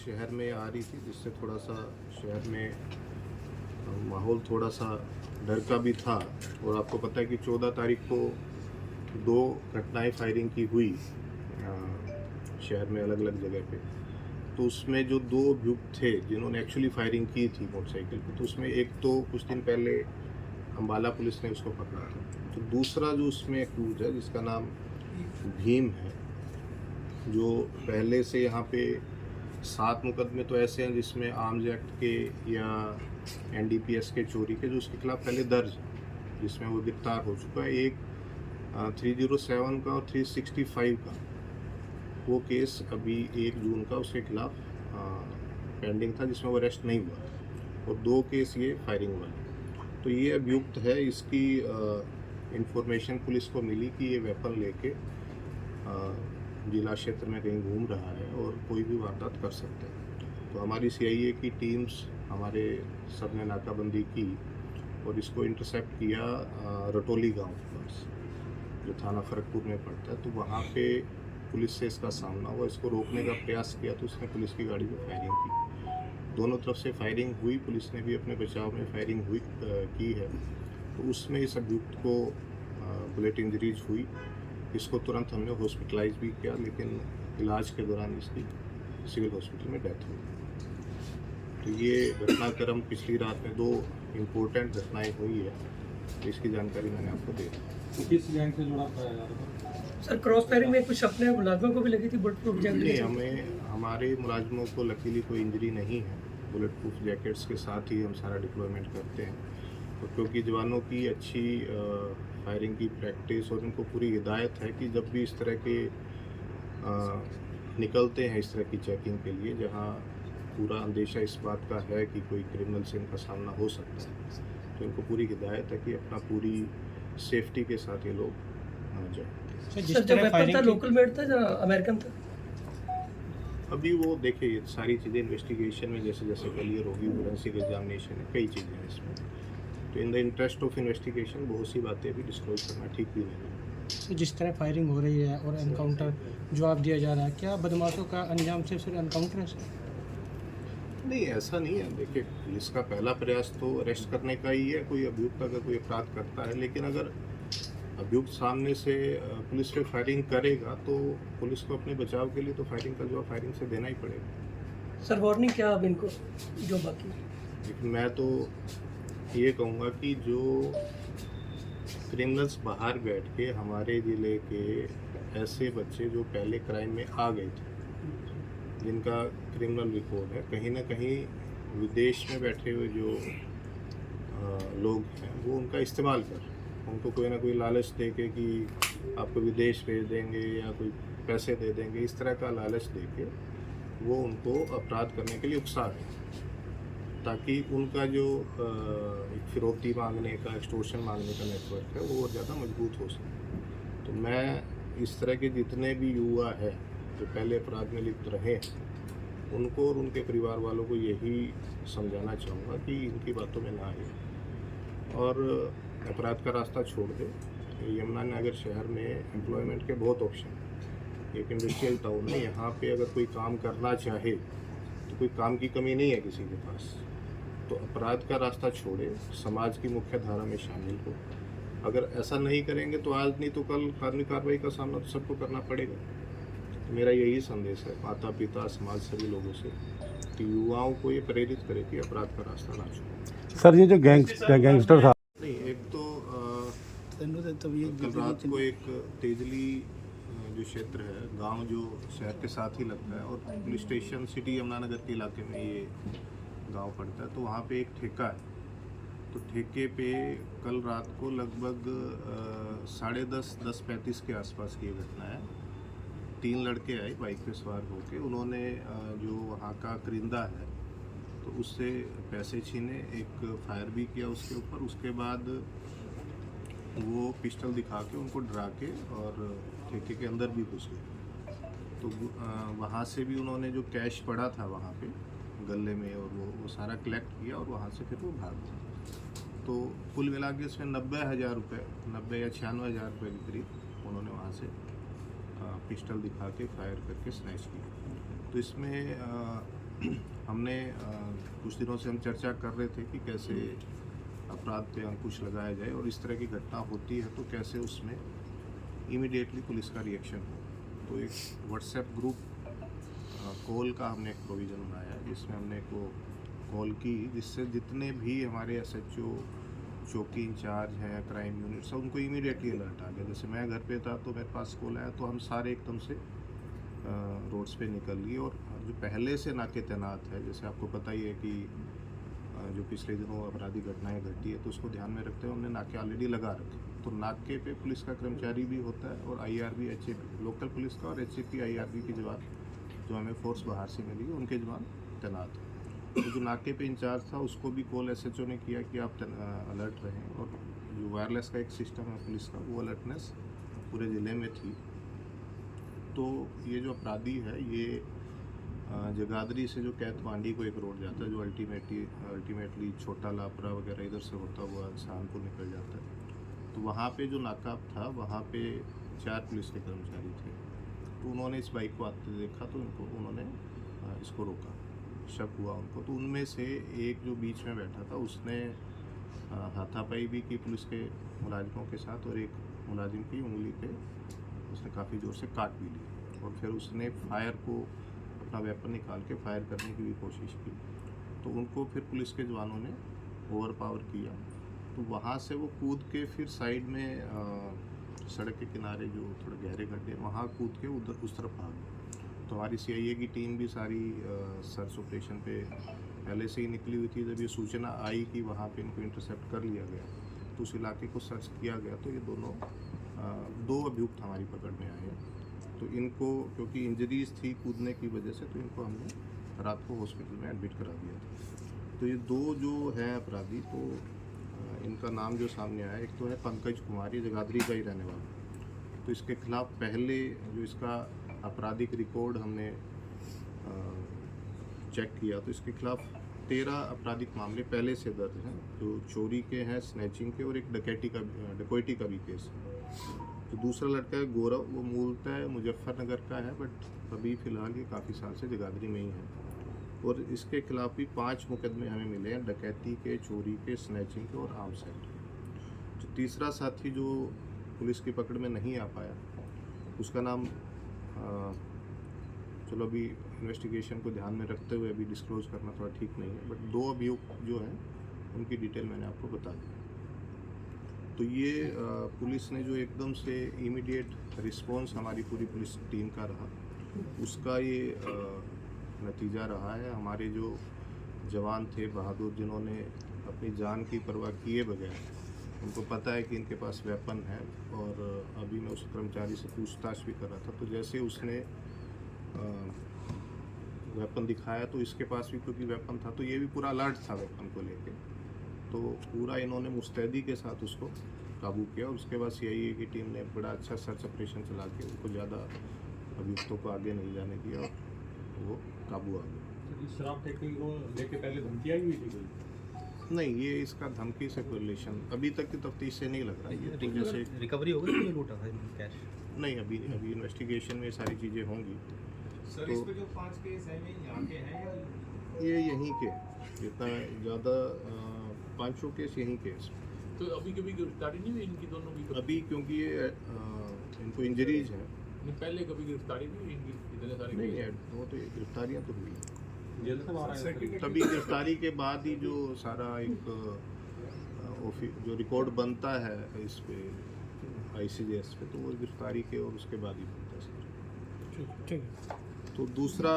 शहर में आ रही थी, जिससे थोड़ा सा शहर में माहौल थोड़ा सा डर का भी था। और आपको पता है कि 14 तारीख को 2 घटनाएं फायरिंग की हुई शहर में अलग अलग जगह पे। तो उसमें जो 2 अभियुक्त थे जिन्होंने एक्चुअली फायरिंग की थी मोटरसाइकिल पे, तो उसमें एक तो कुछ दिन पहले अम्बाला पुलिस ने उसको पकड़ा था। तो दूसरा जो उसमें एक्यूज है जिसका नाम भीम है, जो पहले से यहाँ पे 7 मुकदमे तो ऐसे हैं जिसमें आर्म्स एक्ट के या NDPS के चोरी के जो उसके खिलाफ पहले दर्ज है, जिसमें वो गिरफ्तार हो चुका है। एक 307 का और 365 का वो केस अभी 1 जून का उसके खिलाफ पेंडिंग था, जिसमें वो अरेस्ट नहीं हुआ था। और 2 केस ये फायरिंग वाले। तो ये अभियुक्त है, इसकी इंफॉर्मेशन पुलिस को मिली कि ये वेपन लेके जिला क्षेत्र में कहीं घूम रहा है और कोई भी वारदात कर सकता है। तो हमारी CIA की टीम्स हमारे सब ने नाकाबंदी की और इसको इंटरसेप्ट किया रटोली गांव के पास, जो थाना फरकपुर में पड़ता है। तो वहाँ पे पुलिस से इसका सामना हुआ, इसको रोकने का प्रयास किया तो उसने पुलिस की गाड़ी पर फायरिंग की। दोनों तरफ से फायरिंग हुई, पुलिस ने भी अपने बचाव में फायरिंग की है। तो उसमें इस अभियुक्त को बुलेट इंजरीज हुई। इसको तुरंत हमने हॉस्पिटलाइज भी किया, लेकिन इलाज के दौरान इसकी सिविल हॉस्पिटल में डेथ हुई। तो ये घटनाक्रम पिछली रात में 2 इम्पोर्टेंट घटनाएं हुई है, तो इसकी जानकारी मैंने आपको दे दी। किस गैंग से जुड़ा था सर? क्रॉस फायरिंग में कुछ अपने मुलाजमों को भी लगी थी बुलेट प्रूफ नहीं, जैकेट? हमारे मुलाजमों को लकीली कोई इंजरी नहीं है। बुलेट प्रूफ जैकेट्स के साथ ही हम सारा डिप्लॉयमेंट करते हैं। तो क्योंकि जवानों की अच्छी फायरिंग की प्रैक्टिस और उनको पूरी हिदायत है कि जब भी इस तरह के निकलते हैं इस तरह की चेकिंग के लिए, जहां पूरा अंदेशा इस बात का है कि कोई क्रिमिनल से इनका सामना हो सकता है, तो इनको पूरी हिदायत है कि अपना पूरी सेफ्टी के साथ ये लोग जाए। सर, जो वेपन था लोकल मेड था या अमेरिकन था? अभी वो देखिए, ये सारी चीज़ें इन्वेस्टिगेशन में जैसे जैसे क्लियर होगी, फोरेंसिक एग्जामिनेशन है, कई चीज़ें हैं इसमें। तो in the interest of investigation बहुत सी बातें भी डिस्क्लोज करना ठीक भी नहीं है। जिस तरह फायरिंग हो रही है और एनकाउंटर जवाब दिया जा रहा है, क्या बदमाशों का अंजाम सिर्फ एनकाउंटर है सर? नहीं, ऐसा नहीं है। देखिए, पुलिस का पहला प्रयास तो अरेस्ट करने का ही है, कोई अभियुक्त अगर कोई अपराध करता है। लेकिन अगर अभियुक्त सामने से पुलिस पे फायरिंग करेगा तो पुलिस को अपने बचाव के लिए तो फायरिंग का जवाब फायरिंग से देना ही पड़ेगा। सर, वार्निंग क्या अब इनको जो बाकी? लेकिन मैं तो ये कहूँगा कि जो क्रिमिनल्स बाहर बैठ के हमारे ज़िले के ऐसे बच्चे जो पहले क्राइम में आ गए थे, जिनका क्रिमिनल रिकॉर्ड है, कहीं ना कहीं विदेश में बैठे हुए जो लोग हैं वो उनका इस्तेमाल कर, उनको कोई ना कोई लालच दे के कि आपको विदेश भेज देंगे या कोई पैसे दे देंगे, इस तरह का लालच दे के वो उनको अपराध करने के लिए उकसा रहे हैं, ताकि उनका जो एक फिरौती मांगने का, एक्सटॉर्शन मांगने का नेटवर्क है वो और ज़्यादा मजबूत हो सके। तो मैं इस तरह के जितने भी युवा हैं जो पहले अपराध में लिप्त रहे हैं, उनको और उनके परिवार वालों को यही समझाना चाहूँगा कि इनकी बातों में ना आए और अपराध का रास्ता छोड़ दे। यमुनानगर शहर में एम्प्लॉयमेंट के बहुत ऑप्शन हैं, एक इंडस्ट्रियल टाउन है, यहाँ पे अगर कोई काम करना चाहे तो कोई काम की कमी नहीं है किसी के पास। तो अपराध का रास्ता छोड़े, समाज की मुख्य धारा में शामिल हो। अगर ऐसा नहीं करेंगे तो आज नहीं तो कल कानूनी कार्रवाई का सामना तो सबको करना पड़ेगा। तो मेरा यही संदेश है माता पिता समाज सभी लोगों से कि युवाओं को ये प्रेरित करे कि अपराध का रास्ता ना छोड़ें। सर, ये जो गैंगस्टर था, नहीं, एक तो कल रात को एक तेजली जो क्षेत्र है, गांव जो शहर के साथ ही लगता है और पुलिस स्टेशन सिटी यमुनानगर के इलाके में ये गांव पड़ता है, तो वहाँ पे एक ठेका है। तो ठेके पे कल रात को लगभग 10:30 के आसपास की ये घटना है। 3 लड़के आए बाइक पे सवार होके, उन्होंने जो वहाँ का करिंदा है तो उससे पैसे छीने, एक फायर भी किया उसके ऊपर। उसके बाद वो पिस्टल दिखा के उनको डरा के और ठेके के अंदर भी घुस गए। तो वहाँ से भी उन्होंने जो कैश पड़ा था वहाँ पे गले में और वो सारा कलेक्ट किया और वहाँ से फिर वो भाग गए। तो कुल मिला के इसमें 90,000 रुपये, 90 या 96,000 रुपये के करीब उन्होंने वहाँ से पिस्टल दिखा के फायर करके स्नैच किया। तो इसमें हमने कुछ दिनों से हम चर्चा कर रहे थे कि कैसे अपराध पे अंकुश लगाया जाए और इस तरह की घटना होती है तो कैसे उसमें इमीडिएटली पुलिस का रिएक्शन हो। तो एक व्हाट्सएप ग्रुप कॉल का हमने एक प्रोविज़न बनाया है जिसमें हमने को कॉल की, जिससे जितने भी हमारे SHO चौकी इंचार्ज हैं, क्राइम यूनिट, सब उनको इमीडिएटली अलर्ट आ गया। जैसे मैं घर पे था तो मेरे पास कॉल आया तो हम सारे एकदम से रोड्स पे निकल लिए। और जो पहले से नाके तैनात है, जैसे आपको पता ही है कि जो पिछले दिनों अपराधी घटनाएं घटी है तो उसको ध्यान में रखते हुए हमने नाके ऑलरेडी लगा रखे। तो नाके पे पुलिस का कर्मचारी भी होता है और IRB, HAP, लोकल पुलिस का और HAP, IRB की जवान जो हमें फोर्स बाहर से मिली है उनके जवान तैनात हैं। तो जो नाके पे इंचार्ज था उसको भी कॉल SHO ने किया कि आप अलर्ट रहें। और जो वायरलेस का एक सिस्टम है पुलिस का, वो अलर्टनेस पूरे ज़िले में थी। तो ये जो अपराधी है ये जगाधरी से जो कैथमांडी को एक रोड जाता है जो अल्टीमेटली छोटा लापरा वगैरह इधर से होता हुआ सहारनपुर निकल जाता है। तो वहाँ पे जो नाका था वहाँ पे 4 पुलिस के कर्मचारी थे। तो उन्होंने इस बाइक को आते देखा तो उन्होंने इसको रोका, शक हुआ उनको। तो उनमें से एक जो बीच में बैठा था उसने हाथापाई भी की पुलिस के मुलाजिमों के साथ और एक मुलाजिम की उंगली पे उसने काफ़ी ज़ोर से काट भी ली। और फिर उसने फायर को अपना वेपन निकाल के फायर करने की भी कोशिश की। तो उनको फिर पुलिस के जवानों ने ओवर पावर किया। तो वहाँ से वो कूद के फिर साइड में सड़क के किनारे जो थोड़े गहरे गड्ढे वहाँ कूद के उधर उस तरफ आ गए। तो हमारी CIA की टीम भी सारी सर्च ऑपरेशन पे पहले से ही निकली हुई थी। जब ये सूचना आई कि वहाँ पे इनको इंटरसेप्ट कर लिया गया तो उस इलाके को सर्च किया गया तो ये दोनों 2 अभियुक्त हमारी पकड़ में आए। तो इनको क्योंकि इंजरीज थी कूदने की वजह से तो इनको हमने रात को हॉस्पिटल में एडमिट करा दिया था। तो ये 2 जो हैं अपराधी, तो इनका नाम जो सामने आया, एक तो है पंकज कुमार, ये जगाधरी का ही रहने वाला। तो इसके खिलाफ पहले जो इसका आपराधिक रिकॉर्ड हमने चेक किया तो इसके खिलाफ 13 आपराधिक मामले पहले से दर्ज हैं, जो चोरी के हैं, स्नैचिंग के और एक डकैती का भी केस है। तो दूसरा लड़का है गौरव, वो मूलतः मुजफ्फरनगर का है बट अभी फ़िलहाल ये काफ़ी साल से जगाधरी में ही है। और इसके खिलाफ भी 5 मुकदमे हमें मिले हैं, डकैती के, चोरी के, स्नैचिंग के और आर्म्स एक्ट। जो तीसरा साथी जो पुलिस की पकड़ में नहीं आ पाया उसका नाम चलो अभी इन्वेस्टिगेशन को ध्यान में रखते हुए अभी डिस्क्लोज करना थोड़ा ठीक नहीं है, बट 2 अभियुक्त जो हैं उनकी डिटेल मैंने आपको बता दी। तो ये पुलिस ने जो एकदम से इमीडिएट रिस्पॉन्स हमारी पूरी पुलिस टीम का रहा, उसका ये नतीजा रहा है। हमारे जो जवान थे बहादुर, जिन्होंने अपनी जान की परवाह किए बगैर, उनको पता है कि इनके पास वेपन है। और अभी मैं उस कर्मचारी से पूछताछ भी कर रहा था तो जैसे उसने वेपन दिखाया तो इसके पास भी क्योंकि वेपन था तो ये भी पूरा अलर्ट था वेपन को लेके। तो पूरा इन्होंने मुस्तैदी के साथ उसको काबू किया और उसके बाद CIA की टीम ने बड़ा अच्छा सर्च ऑपरेशन चला के उनको ज़्यादा अभियुक्तों को आगे नहीं जाने दिया और वो काबू आ गया। शराब ठेके को लेके पहले धमकी आई हुई थी कोई? नहीं, ये इसका धमकी से कोई रिलेशन अभी तक की तफ्तीश से नहीं लग रहा है। ये तो जैसे रिकवरी हो गई, लूटा था कैश? नहीं, अभी इन्वेस्टिगेशन में सारी चीज़ें होंगी। सर तो इस पे जो 5 केस हैं ये यहाँ के हैं या ये यहीं के जितना ज़्यादा 5 केस यहीं के। तो अभी कभी गिरफ्तारी नहीं हुई इनकी दोनों की? अभी क्योंकि ये इनको इंजरीज हैं। नहीं, पहले कभी गिरफ्तारी नहीं हुई इनकी इतने सारे नहीं केस? है, वो तो गिरफ्तारियाँ तो हुई। जेल से बाहर आए? तभी गिरफ्तारी के बाद ही जो सारा एक जो रिकॉर्ड बनता है इस पे ICJS पे, तो वो गिरफ्तारी के और उसके बाद ही बनता है। ठीक है। तो दूसरा